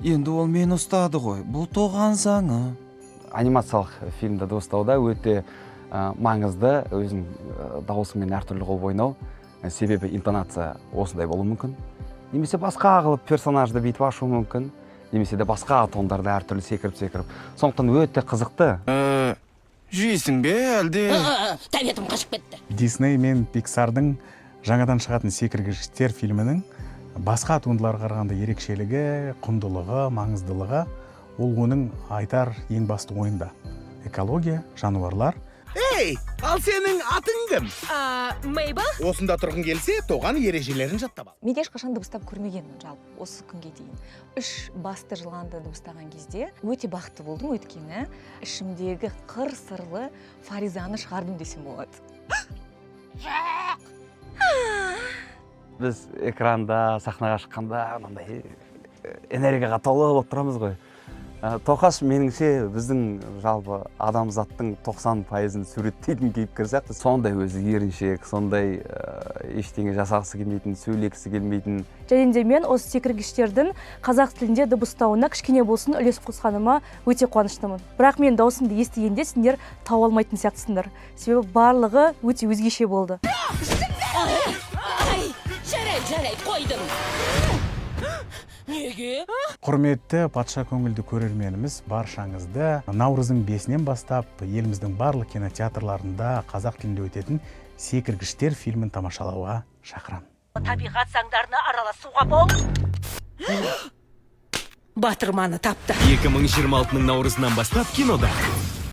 Енді ол мені ұстады ғой. Бұл тоған заңы. Анимациялық фильмді дыбыстауда өте маңызды өзің дауысымен әртүрлі қылып ойнау. Себебі интонация осындай болуы мүмкін. Немесе басқа қылып персонажды бүйтіп ашу мүмкін. Немесе де басқа тондарда әртүрлі секіріп. Сондықтан өте қызықты. Жейсің бе әлде? Тәбетім қашып кетті. Дисней мен Пиксардың жаңадан шығатын секіргіштер фильмінің басқа туындыларға қарағанда ерекшелігі, құндылығы, маңыздылығы ол оның айтар ең басты ойында. Экология, жануарлар. Ей, ал сенің атың кім? Мейбл? Осында тұрғың келсе, тоған ережелерін жаттап ал. Мен ешқашан дыбыстап көрмегенмін жалпы осы күнге дейін. 3 басты жыланды дыбыстаған кезде өте бақытты болдым, өйткені ішімдегі қыр сырлы Фаризаны шығардым десем болады. Біз экранда, сахнаға шыққанда мынандай энергияға толы болып тұрамыз ғой. Тоқаш меніңше біздің жалпы адамзаттың 90%-ын суреттейтін кейіпкер сияқты. Сондай өзі еріншек, сондай ештеңе жасағысы келмейтін, сөйлегісі келмейтін. Және де мен осы секіргіштердің қазақ тілінде дыбыстауына кішкене болсын үлес қосқаныма өте қуаныштымын. Бірақ мен даусымды естігенде сендер тауып алмайтын сияқтысыңдар. Себебі барлығы өте өзгеше болды. Жарай, қойдым. Неге? Құрметті патша көңілді көрерменіміз, баршаңызды наурыздың 5-нен бастап еліміздің барлық кинотеатрларында қазақ тілінде өтетін секіргіштер фильмін тамашалауға шақырамын. Табиғат заңдарына араласуға бол. Батырманы тапты. 2026-ның наурызынан бастап кинода.